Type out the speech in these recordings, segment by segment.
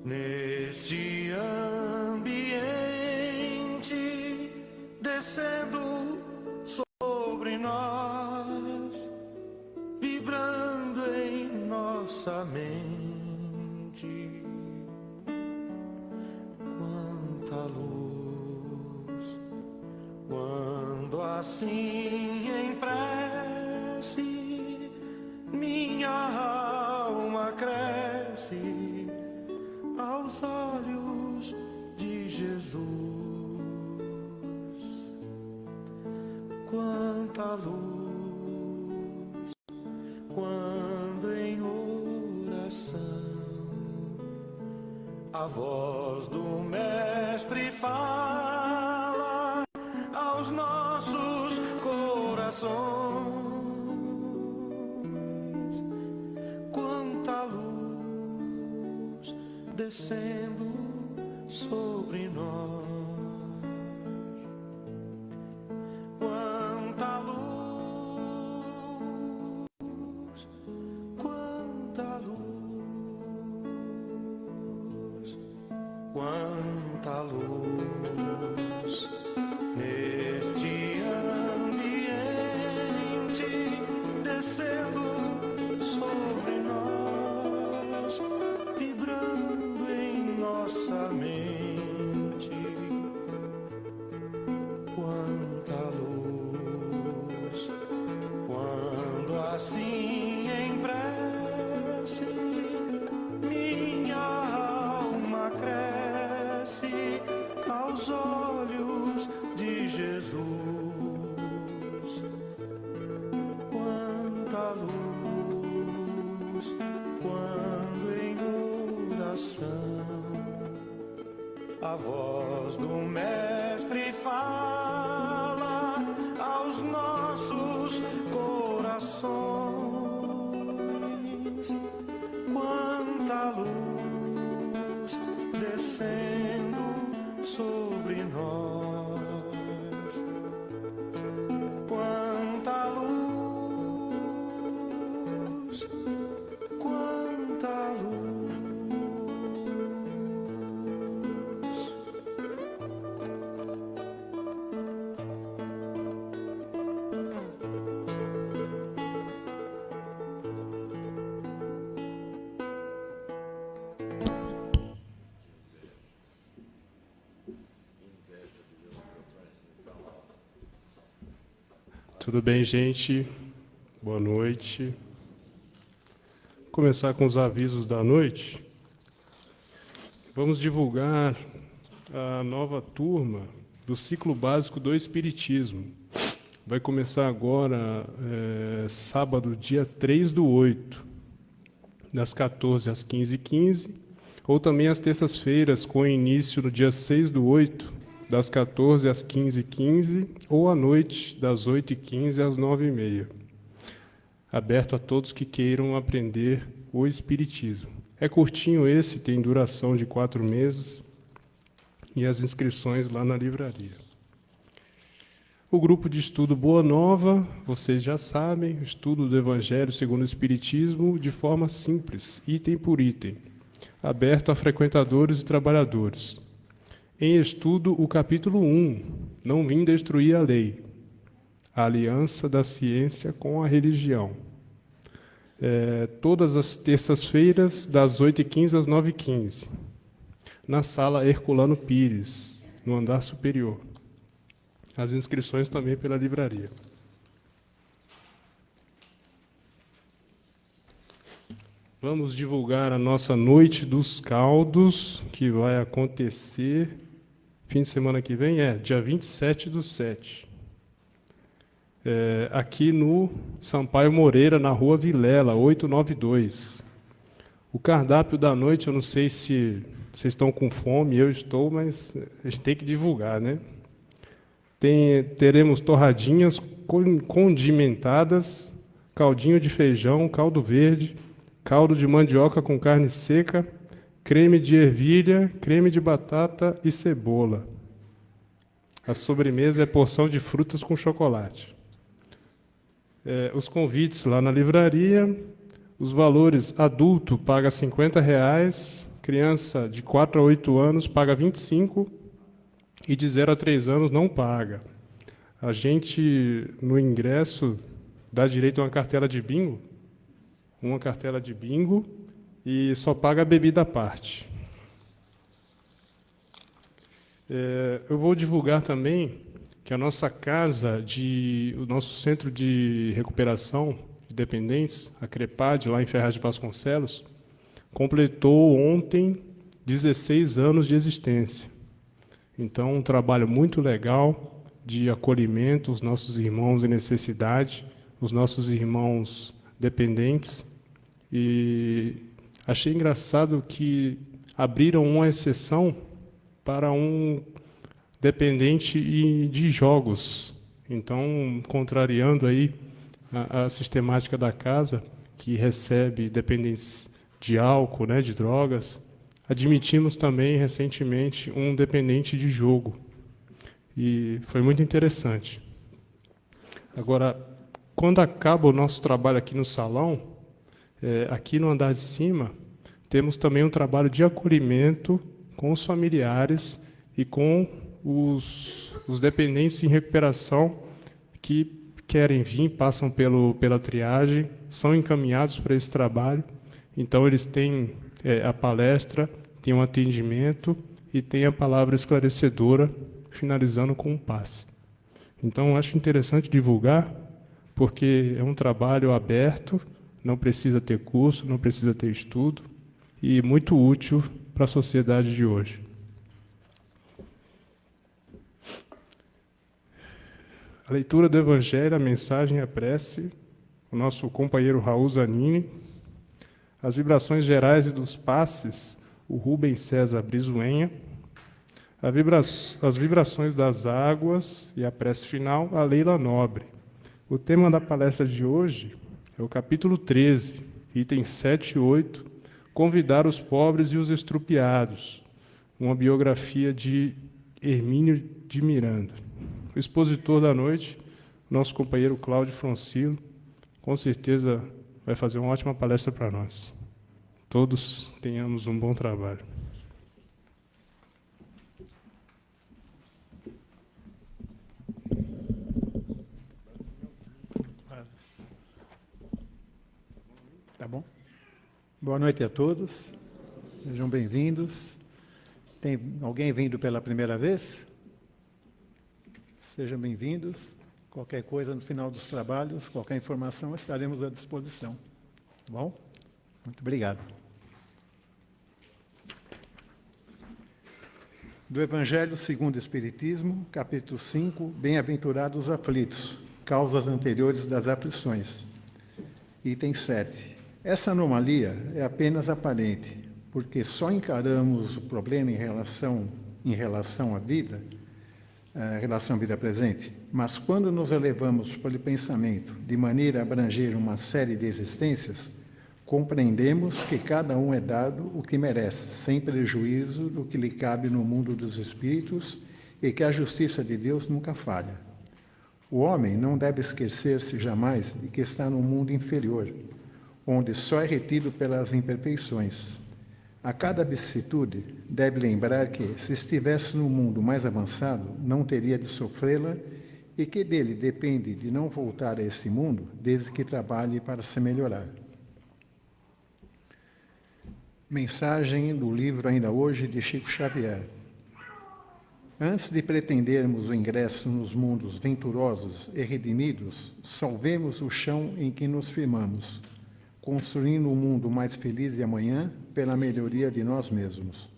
Neste ambiente, descendo sobre nós, vibrando em nossa mente, quanta luz, quando assim em prece, minha alma cresce aos olhos de Jesus. Quanta luz, quando em oração a voz do Mestre fala aos nossos corações. Quanta luz descendo sobre nós, quanta luz, quanta luz, quanta luz, neste ambiente, descendo sobre nós, vibrando em nossa mente, quanta luz, quando assim em prece, minha alma cresce aos olhos de Jesus. Quanta luz, quando em oração a voz do Mestre fala aos nossos corações. Quanta luz descendo sobre nós, quanta luz, quanta luz. Tudo bem, gente? Boa noite. Vou começar com os avisos da noite. Vamos divulgar a nova turma do ciclo básico do Espiritismo. Vai começar agora, sábado, dia 3/8, das 14 às 15h15, ou também às terças-feiras, com início no dia 6/8, das 14 às 15h15, ou à noite, das 8h15 às 9h30. Aberto a todos que queiram aprender o Espiritismo. É curtinho esse, tem duração de 4 meses, e as inscrições lá na livraria. O grupo de estudo Boa Nova, vocês já sabem, o estudo do Evangelho segundo o Espiritismo de forma simples, item por item, aberto a frequentadores e trabalhadores. Em estudo, o capítulo 1, Não vim destruir a lei, a aliança da ciência com a religião. Todas as terças-feiras, das 8h15 às 9h15, na sala Herculano Pires, no andar superior. As inscrições também pela livraria. Vamos divulgar a nossa Noite dos Caldos, que vai acontecer fim de semana que vem, dia 27/7. Aqui no Sampaio Moreira, na Rua Vilela, 892. O cardápio da noite, eu não sei se vocês estão com fome, eu estou, mas a gente tem que divulgar, né? Teremos torradinhas condimentadas, caldinho de feijão, caldo verde, caldo de mandioca com carne seca, creme de ervilha, creme de batata e cebola. A sobremesa é porção de frutas com chocolate. Os convites lá na livraria, os valores: adulto paga R$ 50, criança de 4 a 8 anos paga 25 e de 0 a 3 anos não paga. A gente, no ingresso, dá direito a uma cartela de bingo, e só paga a bebida à parte. Eu vou divulgar também que a nossa o nosso centro de recuperação de dependentes, a CREPAD, lá em Ferraz de Vasconcelos, completou ontem 16 anos de existência. Então, um trabalho muito legal de acolhimento, os nossos irmãos em necessidade, os nossos irmãos dependentes. E achei engraçado que abriram uma exceção para um dependente de jogos. Então, contrariando aí a sistemática da casa, que recebe dependentes de álcool, né, de drogas, admitimos também recentemente um dependente de jogo. E foi muito interessante. Agora, quando acaba o nosso trabalho aqui no salão, aqui no andar de cima, temos também um trabalho de acolhimento com os familiares e com os dependentes em recuperação que querem vir, passam pela triagem, são encaminhados para esse trabalho. Então, eles têm a palestra, têm um atendimento e têm a palavra esclarecedora, finalizando com um passe. Então, acho interessante divulgar, porque é um trabalho aberto, não precisa ter curso, não precisa ter estudo, e muito útil para a sociedade de hoje. A leitura do Evangelho, a mensagem, a prece, o nosso companheiro Raul Zanini. As vibrações gerais e dos passes, o Rubens César Brizuenha. As vibrações das águas e a prece final, a Leila Nobre. O tema da palestra de hoje é o capítulo 13, itens 7 e 8, Convidar os pobres e os estrupiados, uma biografia de Hermínio de Miranda. O expositor da noite, nosso companheiro Cláudio Francilo, com certeza vai fazer uma ótima palestra para nós. Todos tenhamos um bom trabalho. Tá bom? Boa noite a todos. Sejam bem-vindos. Tem alguém vindo pela primeira vez? Sejam bem-vindos. Qualquer coisa no final dos trabalhos, qualquer informação, estaremos à disposição. Tá bom? Muito obrigado. Do Evangelho segundo o Espiritismo, capítulo 5, Bem-aventurados os aflitos, causas anteriores das aflições. Item 7. Essa anomalia é apenas aparente, porque só encaramos o problema em relação à vida, relação à vida presente, mas quando nos elevamos pelo pensamento de maneira a abranger uma série de existências, compreendemos que cada um é dado o que merece, sem prejuízo do que lhe cabe no mundo dos espíritos e que a justiça de Deus nunca falha. O homem não deve esquecer-se jamais de que está no mundo inferior, onde só é retido pelas imperfeições. A cada vicissitude, deve lembrar que, se estivesse no mundo mais avançado, não teria de sofrê-la e que dele depende de não voltar a esse mundo, desde que trabalhe para se melhorar. Mensagem do livro Ainda Hoje, de Chico Xavier. Antes de pretendermos o ingresso nos mundos venturosos e redimidos, salvemos o chão em que nos firmamos, construindo um mundo mais feliz de amanhã pela melhoria de nós mesmos.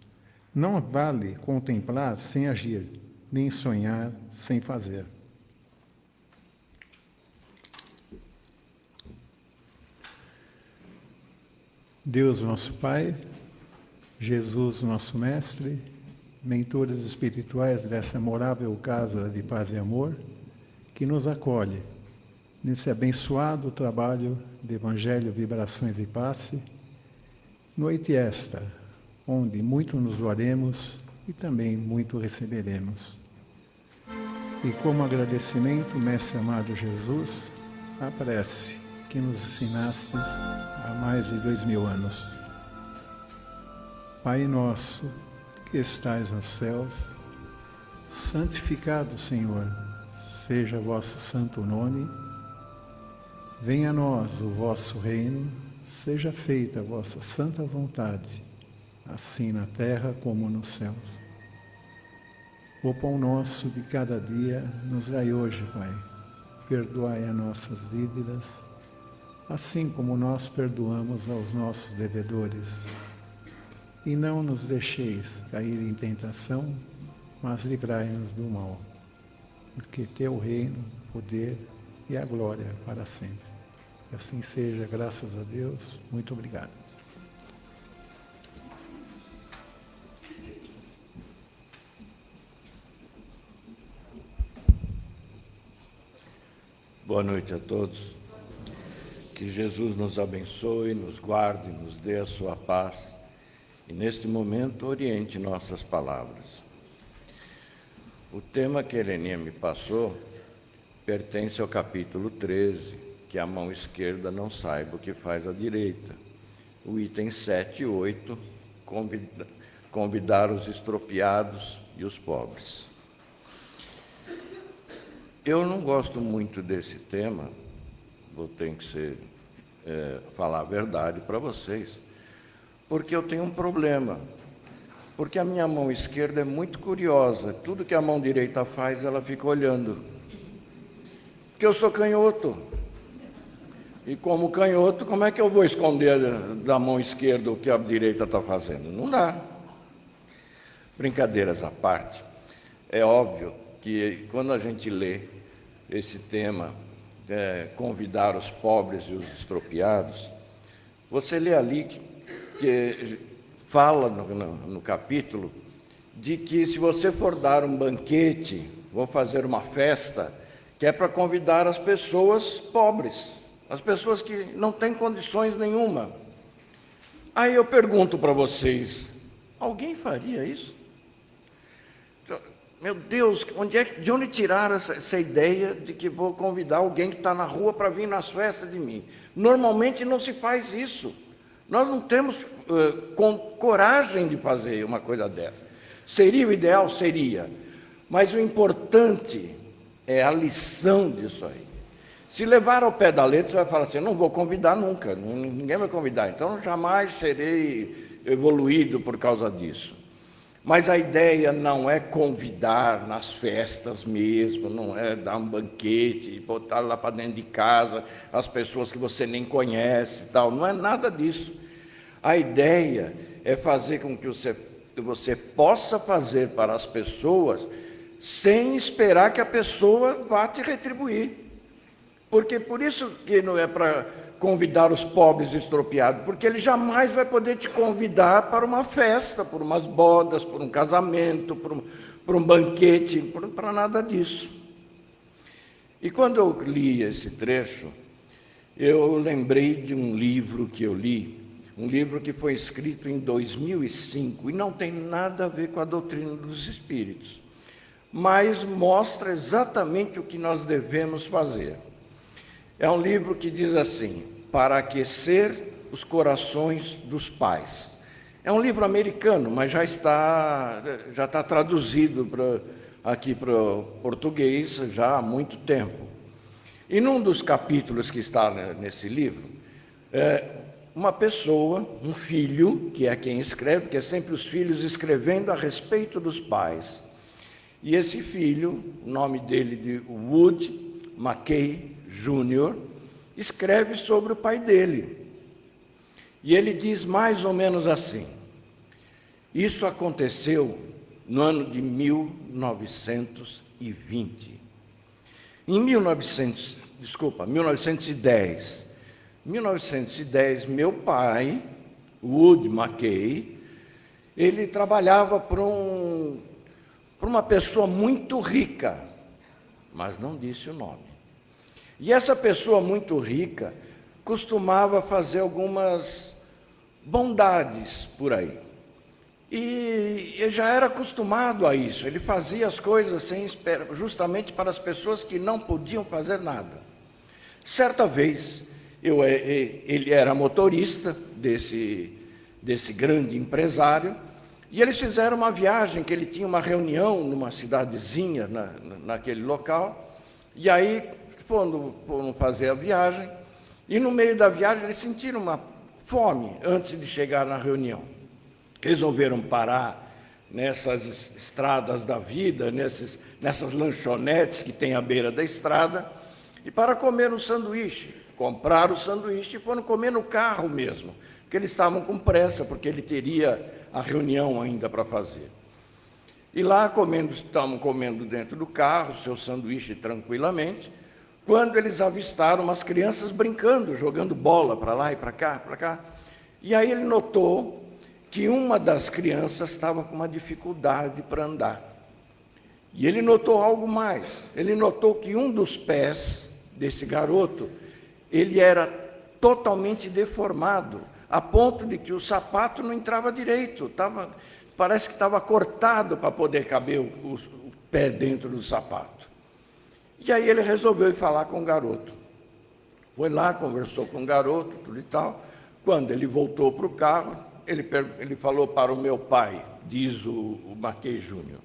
Não vale contemplar sem agir, nem sonhar sem fazer. Deus, nosso Pai, Jesus, nosso Mestre, mentores espirituais dessa amorável casa de paz e amor, que nos acolhe nesse abençoado trabalho de Evangelho, Vibrações e Passe, noite esta, onde muito nos doaremos e também muito receberemos. E como agradecimento, Mestre amado Jesus, a prece que nos ensinastes há mais de 2000 anos. Pai nosso, que estais nos céus, santificado, Senhor, seja vosso santo nome. Venha a nós o vosso reino, seja feita a vossa santa vontade, assim na terra como nos céus. O pão nosso de cada dia nos dai hoje, Pai. Perdoai as nossas dívidas, assim como nós perdoamos aos nossos devedores. E não nos deixeis cair em tentação, mas livrai-nos do mal. Porque teu reino, o poder e a glória para sempre. Que assim seja, graças a Deus. Muito obrigado. Boa noite a todos. Que Jesus nos abençoe, nos guarde, nos dê a sua paz e, neste momento, oriente nossas palavras. O tema que a Heleninha me passou pertence ao capítulo 13, que a mão esquerda não saiba o que faz a direita. O item 7 e 8, convidar os estropiados e os pobres. Eu não gosto muito desse tema, vou ter que falar a verdade para vocês, porque eu tenho um problema, porque a minha mão esquerda é muito curiosa, tudo que a mão direita faz, ela fica olhando, porque eu sou canhoto, e como canhoto, como é que eu vou esconder da mão esquerda o que a direita está fazendo? Não dá. Brincadeiras à parte, é óbvio que quando a gente lê esse tema, convidar os pobres e os estropiados, você lê ali que fala no capítulo de que se você for dar um banquete, vou fazer uma festa, que é para convidar as pessoas pobres, as pessoas que não têm condições nenhuma. Aí eu pergunto para vocês, alguém faria isso? Meu Deus, de onde tiraram essa ideia de que vou convidar alguém que está na rua para vir nas festas de mim? Normalmente não se faz isso. Nós não temos coragem de fazer uma coisa dessa. Seria o ideal? Seria. Mas o importante é a lição disso aí. Se levar ao pé da letra, você vai falar assim, eu não vou convidar nunca, ninguém vai convidar, então jamais serei evoluído por causa disso. Mas a ideia não é convidar nas festas mesmo, não é dar um banquete, botar lá para dentro de casa as pessoas que você nem conhece e tal, não é nada disso. A ideia é fazer com que você possa fazer para as pessoas sem esperar que a pessoa vá te retribuir. Porque por isso que não é para convidar os pobres estropiados, porque ele jamais vai poder te convidar para uma festa, por umas bodas, por um casamento, por um banquete, para nada disso. E quando eu li esse trecho, eu lembrei de um livro que eu li, um livro que foi escrito em 2005, e não tem nada a ver com a doutrina dos espíritos, mas mostra exatamente o que nós devemos fazer. É um livro que diz assim, para aquecer os corações dos pais. É um livro americano, mas já está traduzido aqui para o português já há muito tempo. E num dos capítulos que está nesse livro, uma pessoa, um filho, que é quem escreve, porque é sempre os filhos escrevendo a respeito dos pais. E esse filho, o nome dele de Wood Mackay Jr., escreve sobre o pai dele. E ele diz mais ou menos assim, isso aconteceu no ano de 1920. Em 1910, meu pai, Wood Mackay, ele trabalhava para uma pessoa muito rica, mas não disse o nome. E essa pessoa muito rica costumava fazer algumas bondades por aí. E eu já era acostumado a isso. Ele fazia as coisas sem esperar, justamente para as pessoas que não podiam fazer nada. Certa vez, ele era motorista desse grande empresário, e eles fizeram uma viagem, que ele tinha uma reunião numa cidadezinha naquele local, e aí foram fazer a viagem, e no meio da viagem eles sentiram uma fome antes de chegar na reunião. Resolveram parar nessas estradas da vida, nessas lanchonetes que tem à beira da estrada, e para comer um sanduíche. Compraram o sanduíche e foram comer no carro mesmo, porque eles estavam com pressa, porque ele teria a reunião ainda para fazer. E lá estavam comendo dentro do carro, seu sanduíche tranquilamente, quando eles avistaram umas crianças brincando, jogando bola para lá e para cá, para cá. E aí ele notou que uma das crianças estava com uma dificuldade para andar. E ele notou algo mais. Ele notou que um dos pés desse garoto, ele era totalmente deformado, a ponto de que o sapato não entrava direito. Parece que estava cortado para poder caber o pé dentro do sapato. E aí ele resolveu ir falar com o garoto. Foi lá, conversou com o garoto, tudo e tal. Quando ele voltou para o carro, ele falou para o meu pai, diz o Mackay Júnior,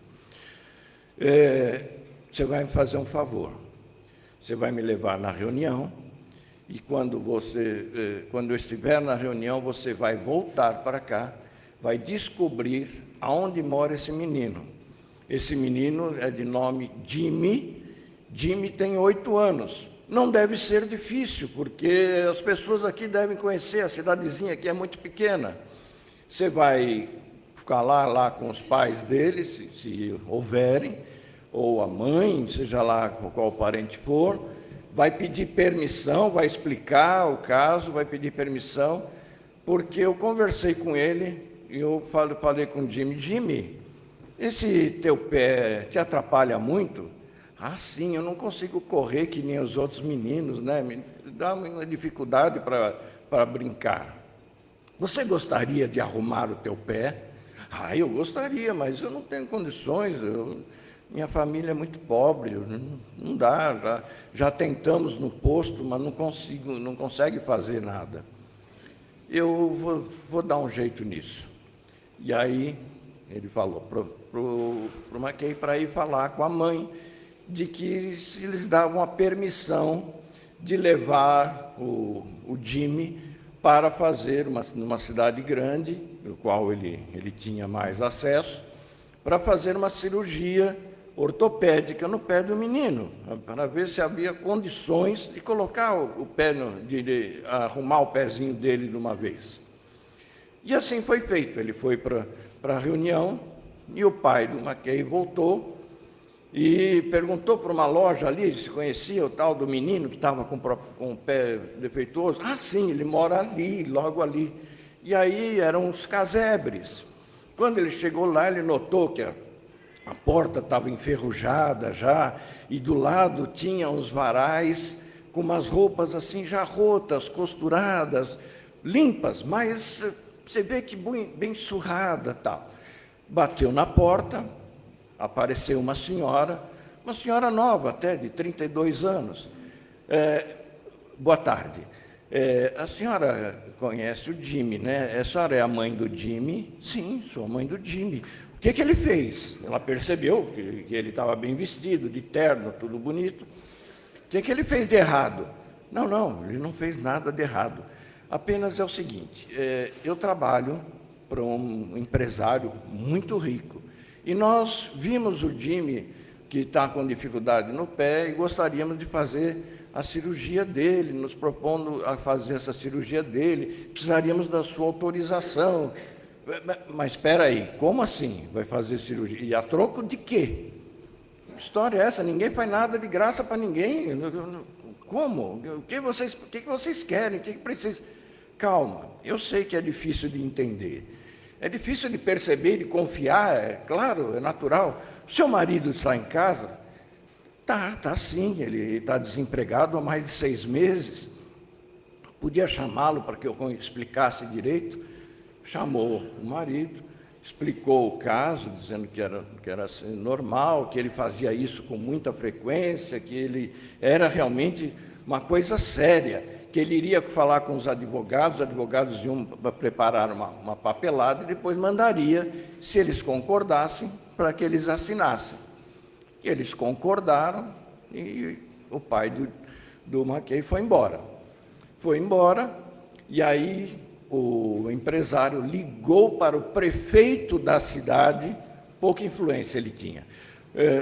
você vai me fazer um favor, você vai me levar na reunião, e quando eu estiver na reunião, você vai voltar para cá, vai descobrir aonde mora esse menino. Esse menino é de nome Jimmy. Jimmy tem 8 anos. Não deve ser difícil, porque as pessoas aqui devem conhecer, a cidadezinha aqui é muito pequena. Você vai ficar lá com os pais dele, se houverem, ou a mãe, seja lá qual parente for, vai pedir permissão, vai explicar o caso, vai pedir permissão, porque eu conversei com ele e eu falei com o Jimmy, esse teu pé te atrapalha muito? Ah, sim, eu não consigo correr que nem os outros meninos, né? Me dá uma dificuldade para brincar. Você gostaria de arrumar o teu pé? Ah, eu gostaria, mas eu não tenho condições, minha família é muito pobre, não dá, já tentamos no posto, mas não consegue fazer nada. Eu vou dar um jeito nisso. E aí ele falou para o Mackay para ir falar com a mãe, de que se eles davam a permissão de levar o Jimmy para fazer numa cidade grande, no qual ele tinha mais acesso, para fazer uma cirurgia ortopédica no pé do menino, para ver se havia condições de colocar o pé, de arrumar o pezinho dele de uma vez. E assim foi feito. Ele foi para a reunião e o pai do Mackay voltou e perguntou para uma loja ali se conhecia o tal do menino que estava com o pé defeituoso. Ah, sim, ele mora ali, logo ali. E aí eram os casebres. Quando ele chegou lá, ele notou que a porta estava enferrujada já, e do lado tinha uns varais com umas roupas assim já rotas, costuradas, limpas, mas você vê que bem surrada, tal. Bateu na porta, apareceu uma senhora nova até, de 32 anos. Boa tarde. A senhora conhece o Jimmy, né? A senhora é a mãe do Jimmy? Sim, sou a mãe do Jimmy. O que ele fez? Ela percebeu que ele estava bem vestido, de terno, tudo bonito. O que ele fez de errado? Não, ele não fez nada de errado. Apenas é o seguinte, eu trabalho para um empresário muito rico, e nós vimos o Jimmy, que está com dificuldade no pé, e gostaríamos de fazer a cirurgia dele, nos propondo a fazer essa cirurgia dele, precisaríamos da sua autorização. Mas espera aí, como assim vai fazer cirurgia? E a troco de quê? Que história é essa? Ninguém faz nada de graça para ninguém. Como? O que vocês querem? O que precisa? Calma, eu sei que é difícil de entender. É difícil de perceber, de confiar, é claro, é natural. O seu marido está em casa? Tá sim, ele está desempregado há mais de 6 meses. Podia chamá-lo para que eu explicasse direito. Chamou o marido, explicou o caso, dizendo que era assim, normal, que ele fazia isso com muita frequência, que ele era realmente uma coisa séria, que ele iria falar com os advogados iam preparar uma papelada e depois mandaria, se eles concordassem, para que eles assinassem. E eles concordaram e o pai do Mackay foi embora. Foi embora e aí o empresário ligou para o prefeito da cidade, pouca influência ele tinha,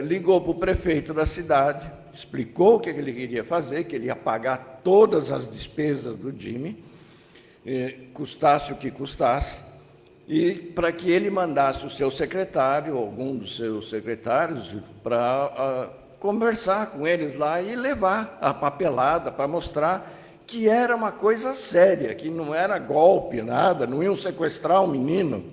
ligou para o prefeito da cidade, explicou o que ele queria fazer, que ele ia pagar todas as despesas do Jimmy, custasse o que custasse, e para que ele mandasse o seu secretário, algum dos seus secretários, para conversar com eles lá e levar a papelada para mostrar que era uma coisa séria, que não era golpe, nada, não iam sequestrar o menino.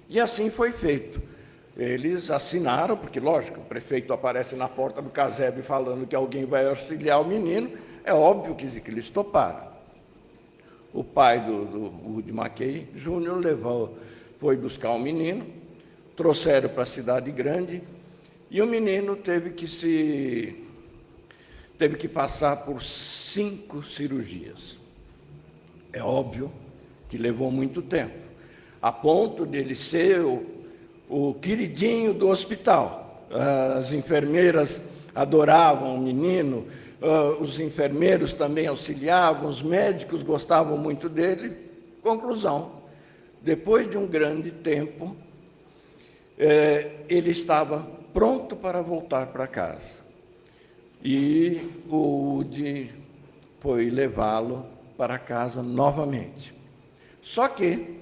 E assim foi feito. Eles assinaram, porque, lógico, o prefeito aparece na porta do casebre falando que alguém vai auxiliar o menino, é óbvio que eles toparam. O pai do Woody Mackay Jr. foi buscar o menino, trouxeram para a cidade grande, e o menino teve que passar por 5 cirurgias. É óbvio que levou muito tempo, a ponto dele ser o queridinho do hospital. As enfermeiras adoravam o menino, os enfermeiros também auxiliavam, os médicos gostavam muito dele. Conclusão, depois de um grande tempo, ele estava pronto para voltar para casa. E o Woody foi levá-lo para casa novamente. Só que,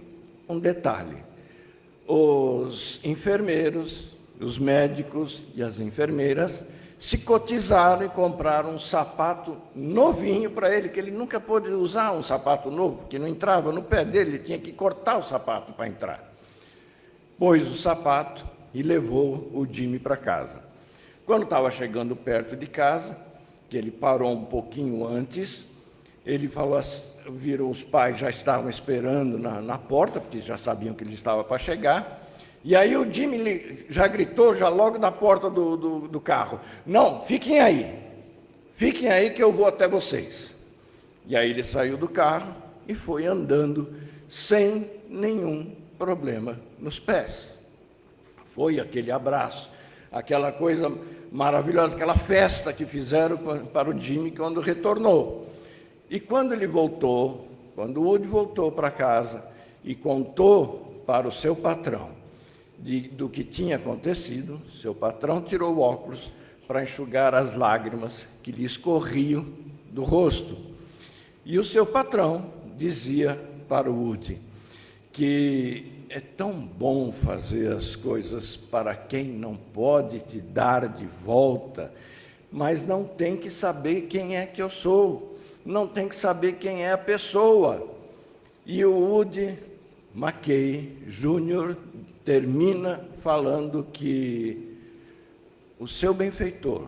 um detalhe, os enfermeiros, os médicos e as enfermeiras se cotizaram e compraram um sapato novinho para ele, que ele nunca pôde usar um sapato novo, porque não entrava no pé dele, ele tinha que cortar o sapato para entrar. Pôs o sapato e levou o Jimmy para casa. Quando estava chegando perto de casa, que ele parou um pouquinho antes, ele falou, viram os pais já estavam esperando na porta, porque já sabiam que ele estava para chegar, e aí o Jimmy já gritou, já logo da porta do carro, não, fiquem aí que eu vou até vocês. E aí ele saiu do carro e foi andando sem nenhum problema nos pés. Foi aquele abraço, aquela coisa maravilhosa, aquela festa que fizeram para o Jimmy quando retornou. E quando o Woody voltou para casa e contou para o seu patrão do que tinha acontecido, seu patrão tirou o óculos para enxugar as lágrimas que lhe escorriam do rosto. E o seu patrão dizia para o Woody que é tão bom fazer as coisas para quem não pode te dar de volta, mas não tem que saber quem é que eu sou, não tem que saber quem é a pessoa. E o Woody Mackay Jr. termina falando que o seu benfeitor,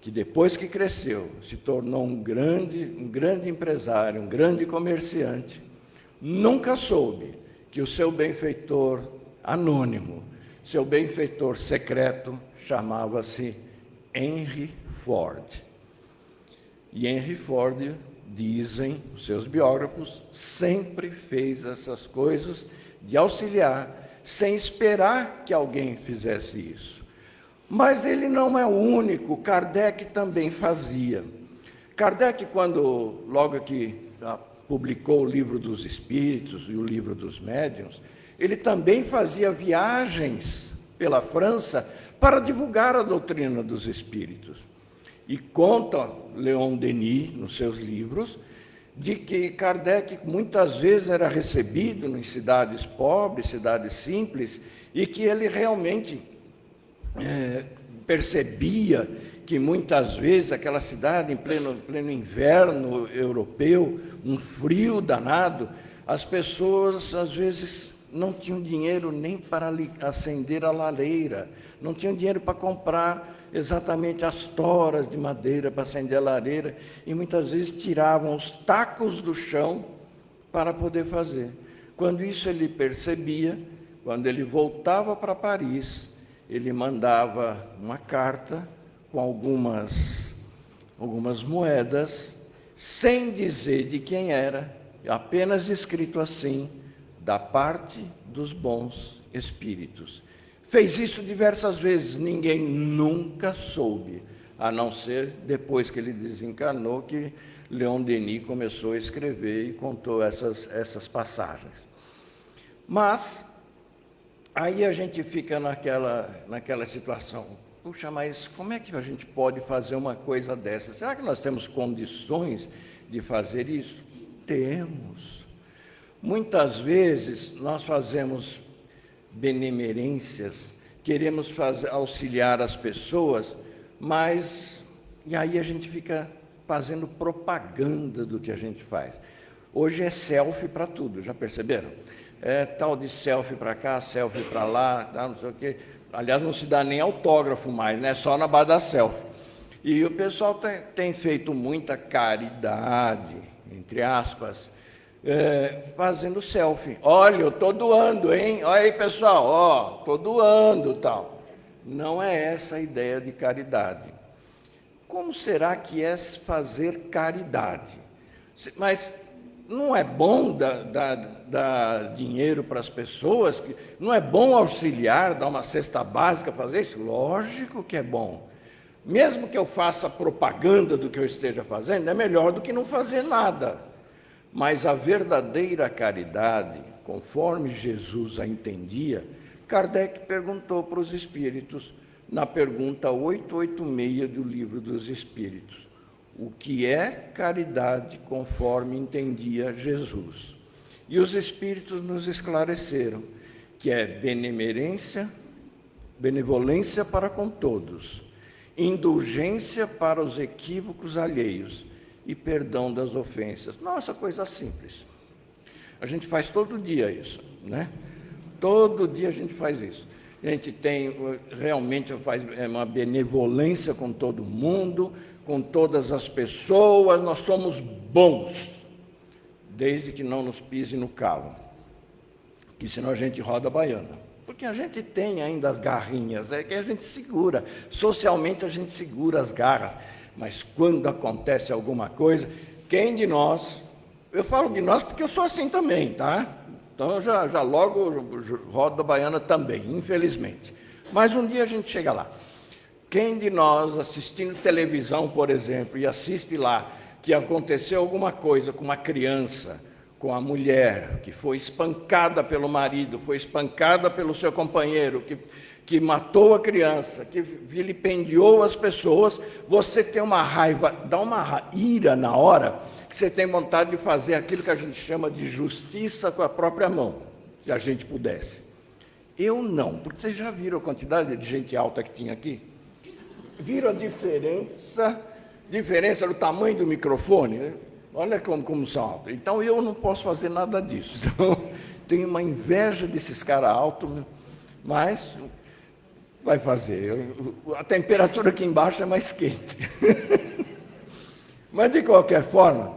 que depois que cresceu, se tornou um grande empresário, um grande comerciante, nunca soube que o seu benfeitor anônimo, seu benfeitor secreto, chamava-se Henry Ford. E Henry Ford, dizem os seus biógrafos, sempre fez essas coisas de auxiliar, sem esperar que alguém fizesse isso. Mas ele não é o único, Kardec também fazia. Kardec, logo que publicou o Livro dos Espíritos e o Livro dos Médiuns, ele também fazia viagens pela França para divulgar a doutrina dos espíritos. E conta Leon Denis, nos seus livros, de que Kardec muitas vezes era recebido em cidades pobres, cidades simples, e que ele realmente percebia que muitas vezes aquela cidade, em pleno inverno europeu, um frio danado, as pessoas às vezes não tinham dinheiro nem para acender a lareira, não tinham dinheiro para comprar exatamente as toras de madeira para acender a lareira, e muitas vezes tiravam os tacos do chão para poder fazer. Quando isso ele percebia, quando ele voltava para Paris, ele mandava uma carta com algumas moedas, sem dizer de quem era, apenas escrito assim, da parte dos bons espíritos. Fez isso diversas vezes, ninguém nunca soube, a não ser depois que ele desencarnou, que Leon Denis começou a escrever e contou essas passagens. Mas, aí a gente fica naquela situação, puxa, mas como é que a gente pode fazer uma coisa dessa? Será que nós temos condições de fazer isso? Temos. Muitas vezes nós fazemos benemerências, queremos auxiliar as pessoas, mas e aí a gente fica fazendo propaganda do que a gente faz. Hoje é selfie para tudo, já perceberam? É tal de selfie para cá, selfie para lá, tá, não sei o quê. Aliás, não se dá nem autógrafo mais, né? Só na base da selfie. E o pessoal tem feito muita caridade, entre aspas, fazendo selfie. Olha, eu estou doando, hein? Olha aí, pessoal, ó, estou doando, tal. Não é essa a ideia de caridade. Como será que é fazer caridade? Mas não é bom dar dinheiro para as pessoas? Não é bom auxiliar, dar uma cesta básica, fazer isso? Lógico que é bom. Mesmo que eu faça propaganda do que eu esteja fazendo, é melhor do que não fazer nada. Mas a verdadeira caridade, conforme Jesus a entendia, Kardec perguntou para os espíritos, na pergunta 886 do Livro dos Espíritos, o que é caridade conforme entendia Jesus? E os espíritos nos esclareceram que é benevolência para com todos, indulgência para os equívocos alheios e perdão das ofensas. Nossa, coisa simples. A gente faz todo dia isso, né? Todo dia a gente faz isso. A gente realmente faz uma benevolência com todo mundo, com todas as pessoas, nós somos bons, desde que não nos pise no calo, que senão a gente roda a baiana. Porque a gente tem ainda as garrinhas, é que a gente segura, socialmente a gente segura as garras, mas quando acontece alguma coisa, quem de nós, eu falo de nós porque eu sou assim também, tá? Então eu já logo rodo a baiana também, infelizmente. Mas um dia a gente chega lá. Quem de nós, assistindo televisão, por exemplo, e assiste lá, que aconteceu alguma coisa com uma criança, com a mulher, que foi espancada pelo marido, foi espancada pelo seu companheiro, que matou a criança, que vilipendiou as pessoas, você tem uma raiva, dá uma ira na hora, que você tem vontade de fazer aquilo que a gente chama de justiça com a própria mão, se a gente pudesse. Eu não, porque vocês já viram a quantidade de gente alta que tinha aqui? Viram a diferença do tamanho do microfone? Né? Olha como são altos. Então, eu não posso fazer nada disso. Então, tenho uma inveja desses caras altos, mas vai fazer. A temperatura aqui embaixo é mais quente. Mas, de qualquer forma,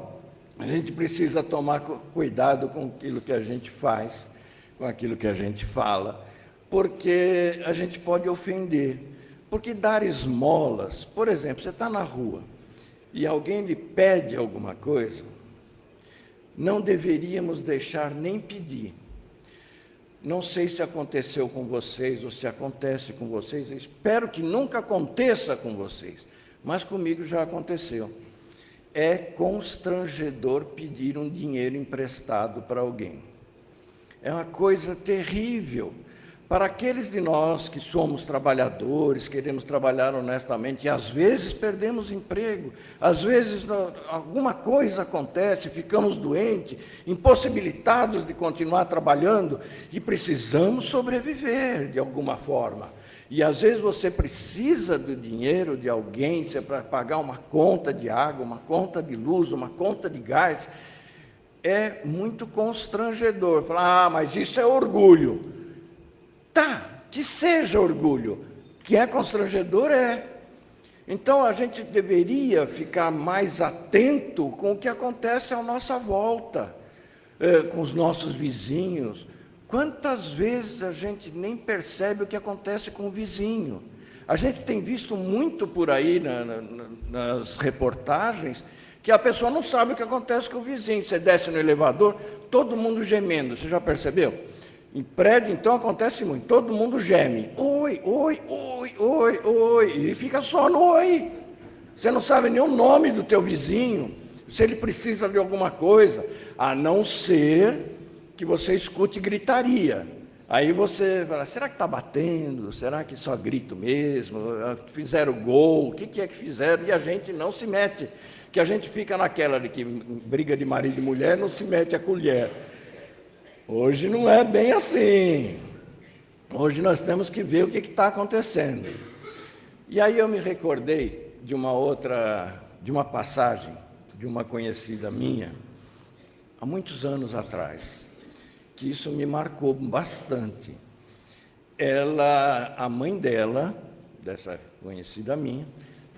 a gente precisa tomar cuidado com aquilo que a gente faz, com aquilo que a gente fala, porque a gente pode ofender. Porque dar esmolas, por exemplo, você está na rua e alguém lhe pede alguma coisa, não deveríamos deixar nem pedir. Não sei se aconteceu com vocês ou se acontece com vocês, eu espero que nunca aconteça com vocês, mas comigo já aconteceu. É constrangedor pedir um dinheiro emprestado para alguém. É uma coisa terrível. Para aqueles de nós que somos trabalhadores, queremos trabalhar honestamente, e às vezes perdemos emprego, às vezes alguma coisa acontece, ficamos doentes, impossibilitados de continuar trabalhando, e precisamos sobreviver de alguma forma. E às vezes você precisa do dinheiro de alguém para pagar uma conta de água, uma conta de luz, uma conta de gás. É muito constrangedor. Falar, mas isso é orgulho. Tá, que seja orgulho, que é constrangedor, é. Então, a gente deveria ficar mais atento com o que acontece à nossa volta, com os nossos vizinhos. Quantas vezes a gente nem percebe o que acontece com o vizinho? A gente tem visto muito por aí nas reportagens que a pessoa não sabe o que acontece com o vizinho. Você desce no elevador, todo mundo gemendo, você já percebeu? Em prédio, então, acontece muito, todo mundo geme. Oi, oi, oi, oi, oi, e fica só no oi. Você não sabe nem o nome do teu vizinho, se ele precisa de alguma coisa, a não ser que você escute gritaria. Aí você fala, será que está batendo? Será que só grito mesmo? Fizeram gol? O que é que fizeram? E a gente não se mete. Que a gente fica naquela de que briga de marido e mulher não se mete a colher. Hoje não é bem assim. Hoje nós temos que ver o que está acontecendo. E aí eu me recordei de uma passagem de uma conhecida minha, há muitos anos atrás, que isso me marcou bastante. A mãe dela, dessa conhecida minha,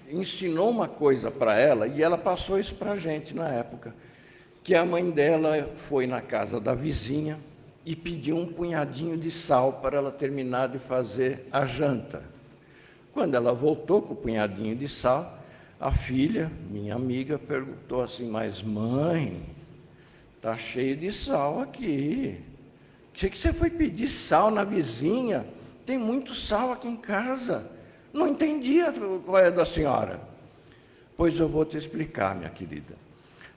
ensinou uma coisa para ela, e ela passou isso para a gente na época, que a mãe dela foi na casa da vizinha e pediu um punhadinho de sal para ela terminar de fazer a janta. Quando ela voltou com o punhadinho de sal, a filha, minha amiga, perguntou assim, mas mãe, está cheio de sal aqui. Que você foi pedir sal na vizinha? Tem muito sal aqui em casa. Não entendia qual é da senhora. Pois eu vou te explicar, minha querida.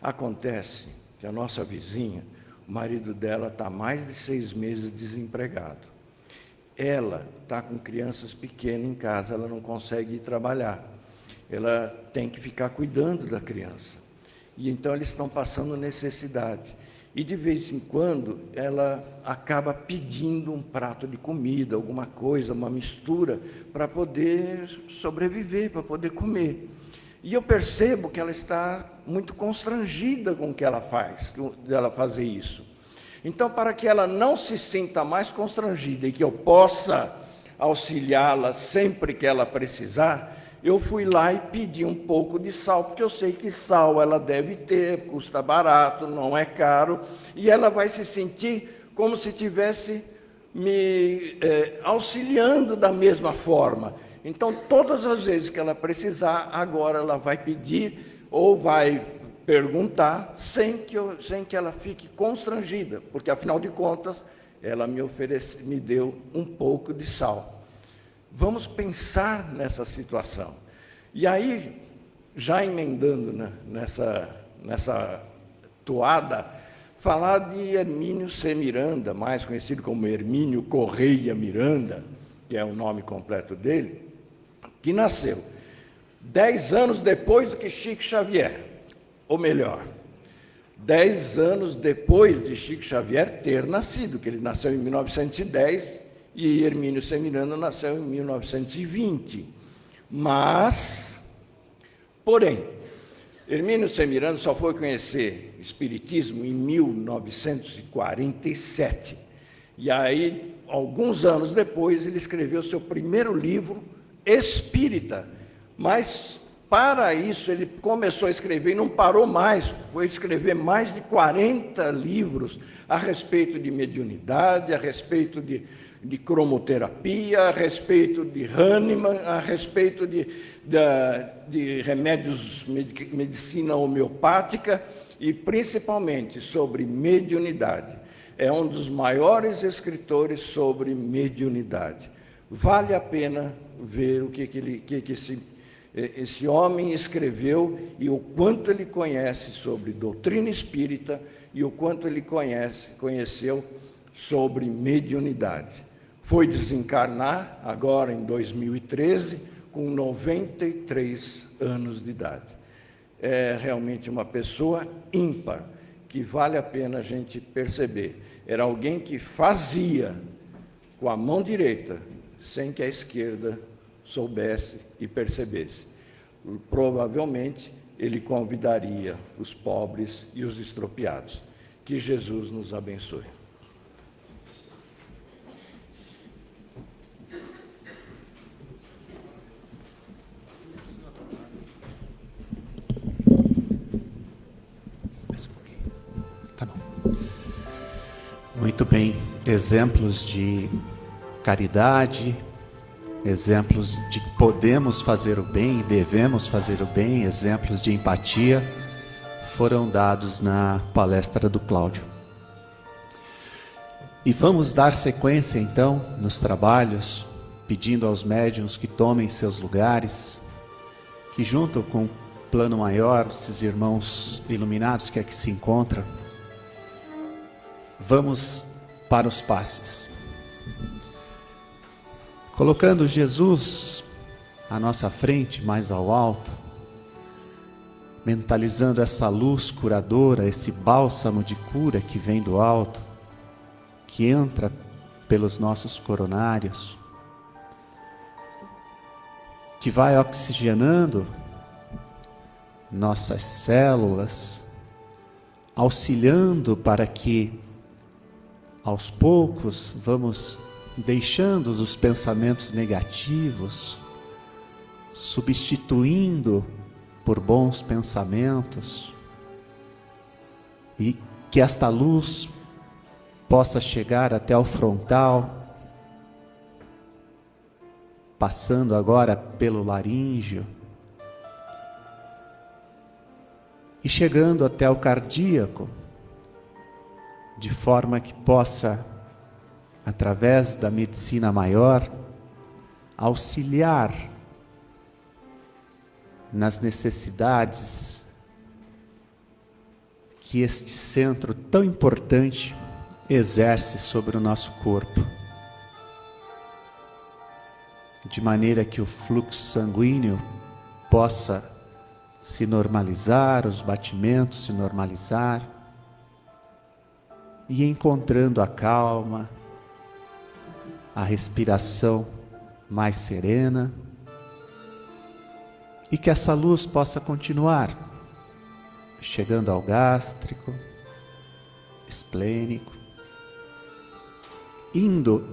Acontece que a nossa vizinha, o marido dela está mais de 6 meses desempregado. Ela está com crianças pequenas em casa, ela não consegue ir trabalhar. Ela tem que ficar cuidando da criança. E então eles estão passando necessidade. E de vez em quando ela acaba pedindo um prato de comida, alguma coisa, uma mistura, para poder sobreviver, para poder comer. E eu percebo que ela está muito constrangida com o que ela faz, dela fazer isso. Então, para que ela não se sinta mais constrangida e que eu possa auxiliá-la sempre que ela precisar, eu fui lá e pedi um pouco de sal, porque eu sei que sal ela deve ter, custa barato, não é caro, e ela vai se sentir como se estivesse me auxiliando da mesma forma. Então, todas as vezes que ela precisar, agora ela vai pedir ou vai perguntar, sem que ela fique constrangida, porque, afinal de contas, ela me deu um pouco de sal. Vamos pensar nessa situação. E aí, já emendando nessa toada, falar de Hermínio C. Miranda, mais conhecido como Hermínio Correia Miranda, que é o nome completo dele, que nasceu 10 anos depois do que Chico Xavier, ou melhor, 10 anos depois de Chico Xavier ter nascido, que ele nasceu em 1910, e Hermínio C. Miranda nasceu em 1920. Porém, Hermínio C. Miranda só foi conhecer Espiritismo em 1947. E aí, alguns anos depois, ele escreveu seu primeiro livro espírita. Mas, para isso, ele começou a escrever e não parou mais. Foi escrever mais de 40 livros a respeito de mediunidade, a respeito de cromoterapia, a respeito de Hahnemann, a respeito de remédios, medicina homeopática e principalmente sobre mediunidade. É um dos maiores escritores sobre mediunidade. Vale a pena ver o que esse homem escreveu e o quanto ele conhece sobre doutrina espírita e o quanto ele conheceu sobre mediunidade. Foi desencarnar agora em 2013, com 93 anos de idade. É realmente uma pessoa ímpar, que vale a pena a gente perceber. Era alguém que fazia com a mão direita, sem que a esquerda soubesse e percebesse. Provavelmente, ele convidaria os pobres e os estropiados. Que Jesus nos abençoe. Muito bem, exemplos de caridade, exemplos de que podemos fazer o bem e devemos fazer o bem, exemplos de empatia. foram dados na palestra do Cláudio. E vamos dar sequência então nos trabalhos, pedindo aos médiuns que tomem seus lugares, que junto com o plano maior, esses irmãos iluminados que aqui se encontram, vamos para os passes. Colocando Jesus à nossa frente, mais ao alto, mentalizando essa luz curadora, esse bálsamo de cura que vem do alto, que entra pelos nossos coronários, que vai oxigenando nossas células, auxiliando para que aos poucos vamos deixando os pensamentos negativos, substituindo por bons pensamentos, e que esta luz possa chegar até o frontal, passando agora pelo laríngeo e chegando até o cardíaco, de forma que possa, através da medicina maior, auxiliar nas necessidades que este centro tão importante exerce sobre o nosso corpo, de maneira que o fluxo sanguíneo possa se normalizar, os batimentos se normalizar, e encontrando a calma, a respiração mais serena, e que essa luz possa continuar chegando ao gástrico, esplênico, indo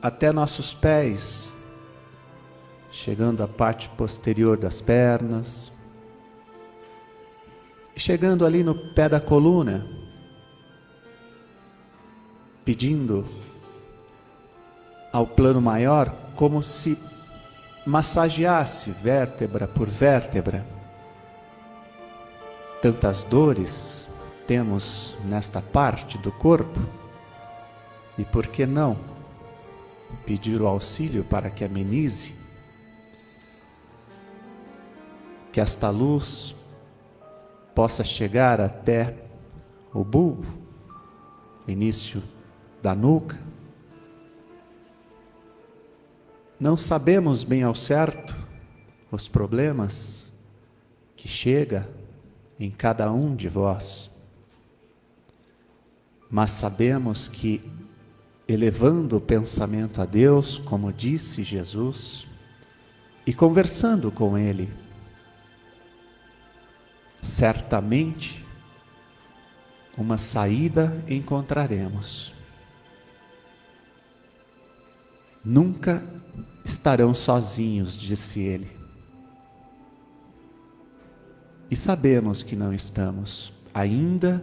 até nossos pés, chegando à parte posterior das pernas, chegando ali no pé da coluna, pedindo ao plano maior como se massageasse vértebra por vértebra. Tantas dores temos nesta parte do corpo, e por que não pedir o auxílio para que amenize, que esta luz possa chegar até o bulbo, início da nuca. Não sabemos bem ao certo os problemas que chega em cada um de vós, mas sabemos que, elevando o pensamento a Deus, como disse Jesus, e conversando com Ele, certamente uma saída encontraremos. Nunca estarão sozinhos, disse Ele. E sabemos que não estamos, ainda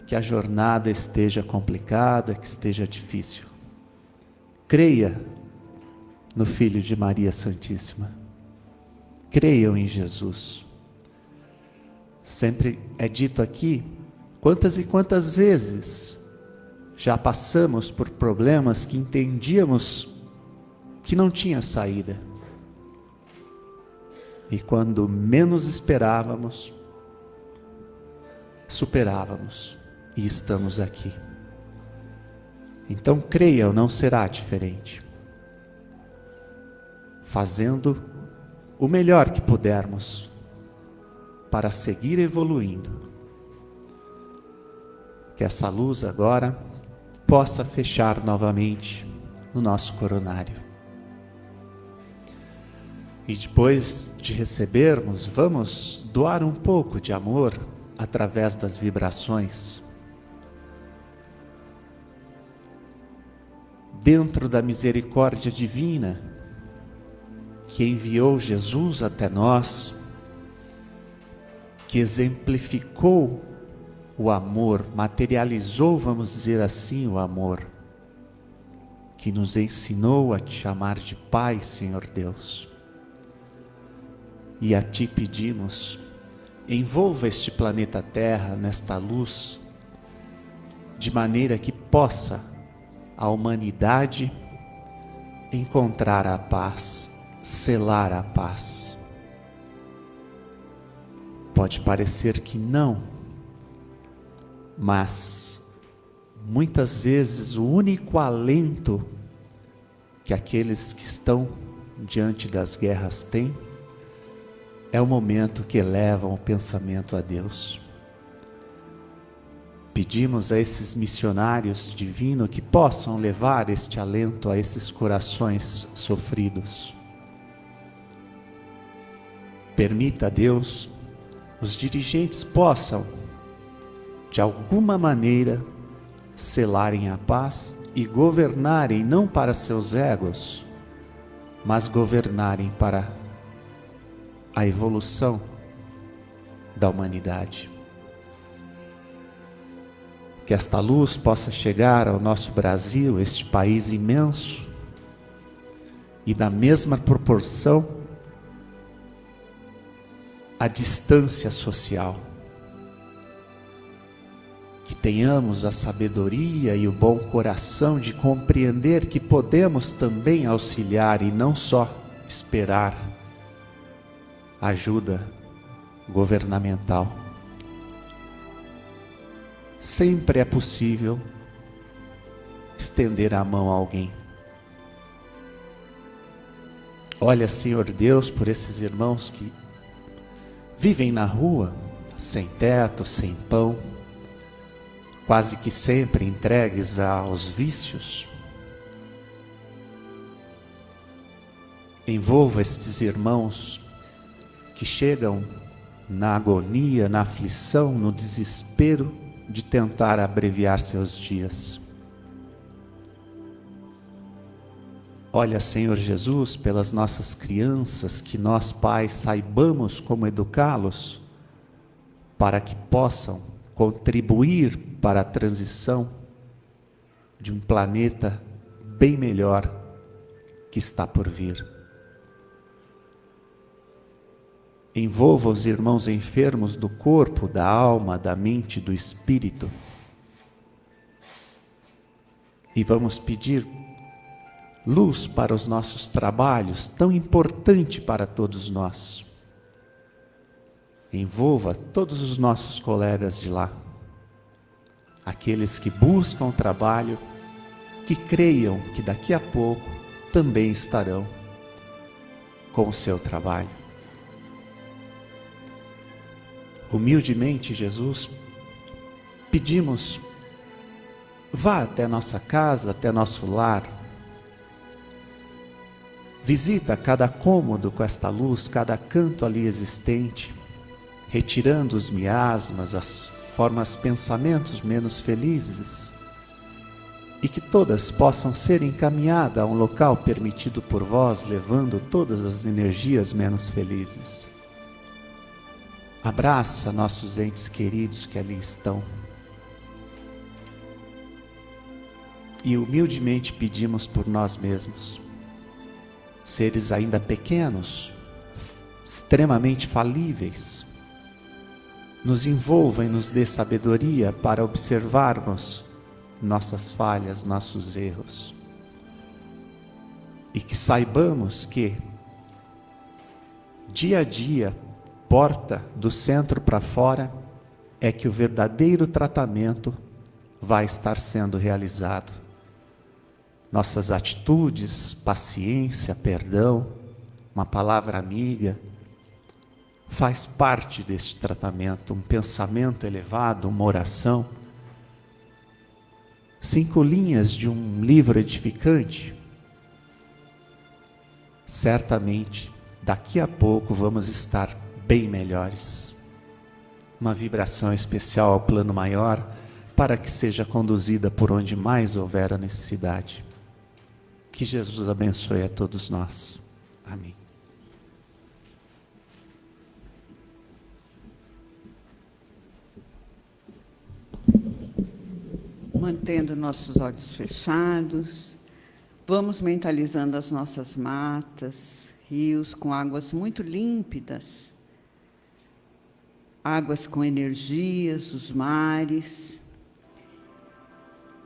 que a jornada esteja complicada, que esteja difícil. Creia no Filho de Maria Santíssima. Creiam em Jesus. Sempre é dito aqui, quantas e quantas vezes já passamos por problemas que entendíamos que não tinha saída. E quando menos esperávamos, superávamos e estamos aqui. Então creiam, não será diferente. Fazendo o melhor que pudermos para seguir evoluindo. Que essa luz agora possa fechar novamente no nosso coronário. E depois de recebermos, vamos doar um pouco de amor através das vibrações. Dentro da misericórdia divina, que enviou Jesus até nós, que exemplificou o amor, materializou, vamos dizer assim, o amor, que nos ensinou a te chamar de Pai, Senhor Deus. E a Ti pedimos, envolva este planeta Terra nesta luz, de maneira que possa a humanidade encontrar a paz, selar a paz. Pode parecer que não, mas muitas vezes o único alento que aqueles que estão diante das guerras têm é o momento que elevam o pensamento a Deus. Pedimos a esses missionários divinos que possam levar este alento a esses corações sofridos. Permita a Deus, os dirigentes possam, de alguma maneira, selarem a paz e governarem não para seus egos, mas governarem para a evolução da humanidade. Que esta luz possa chegar ao nosso Brasil, este país imenso, e na mesma proporção, a distância social. Que tenhamos a sabedoria e o bom coração de compreender que podemos também auxiliar e não só esperar ajuda governamental. Sempre é possível estender a mão a alguém. Olha, Senhor Deus, por esses irmãos que vivem na rua, sem teto, sem pão, quase que sempre entregues aos vícios. Envolva estes irmãos que chegam na agonia, na aflição, no desespero de tentar abreviar seus dias. Olha, Senhor Jesus, pelas nossas crianças, que nós pais saibamos como educá-los para que possam contribuir para a transição de um planeta bem melhor que está por vir. Envolva os irmãos enfermos do corpo, da alma, da mente, do espírito. E vamos pedir luz para os nossos trabalhos, tão importante para todos nós. Envolva todos os nossos colegas de lá. Aqueles que buscam trabalho, que creiam que daqui a pouco também estarão com o seu trabalho. Humildemente, Jesus, pedimos, vá até nossa casa, até nosso lar, visita cada cômodo com esta luz, cada canto ali existente, retirando os miasmas, as formas, pensamentos menos felizes, e que todas possam ser encaminhadas a um local permitido por vós, levando todas as energias menos felizes. Abraça nossos entes queridos que ali estão. E humildemente pedimos por nós mesmos, seres ainda pequenos, extremamente falíveis, nos envolva e nos dê sabedoria para observarmos nossas falhas, nossos erros. E que saibamos que, dia a dia, porta do centro para fora, é que o verdadeiro tratamento vai estar sendo realizado. Nossas atitudes, paciência, perdão, uma palavra amiga, faz parte deste tratamento, um pensamento elevado, uma oração. 5 linhas de um livro edificante. Certamente, daqui a pouco vamos estar bem melhores. Uma vibração especial ao plano maior, para que seja conduzida por onde mais houver a necessidade. Que Jesus abençoe a todos nós. Amém. Mantendo nossos olhos fechados, vamos mentalizando as nossas matas, rios com águas muito límpidas, águas com energias, os mares.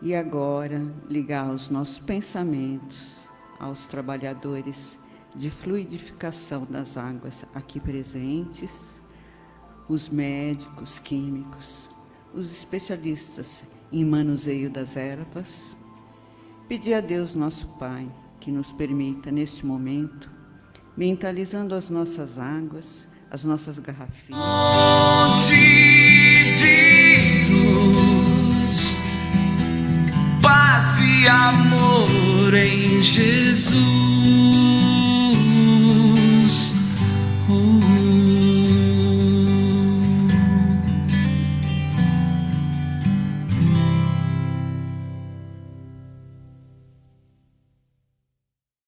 E agora, ligar os nossos pensamentos aos trabalhadores de fluidificação das águas aqui presentes, os médicos, químicos, os especialistas em manuseio das ervas. Pedir a Deus, nosso Pai, que nos permita, neste momento, mentalizando as nossas águas, as nossas garrafinhas. Fonte de luz, paz e amor em Jesus.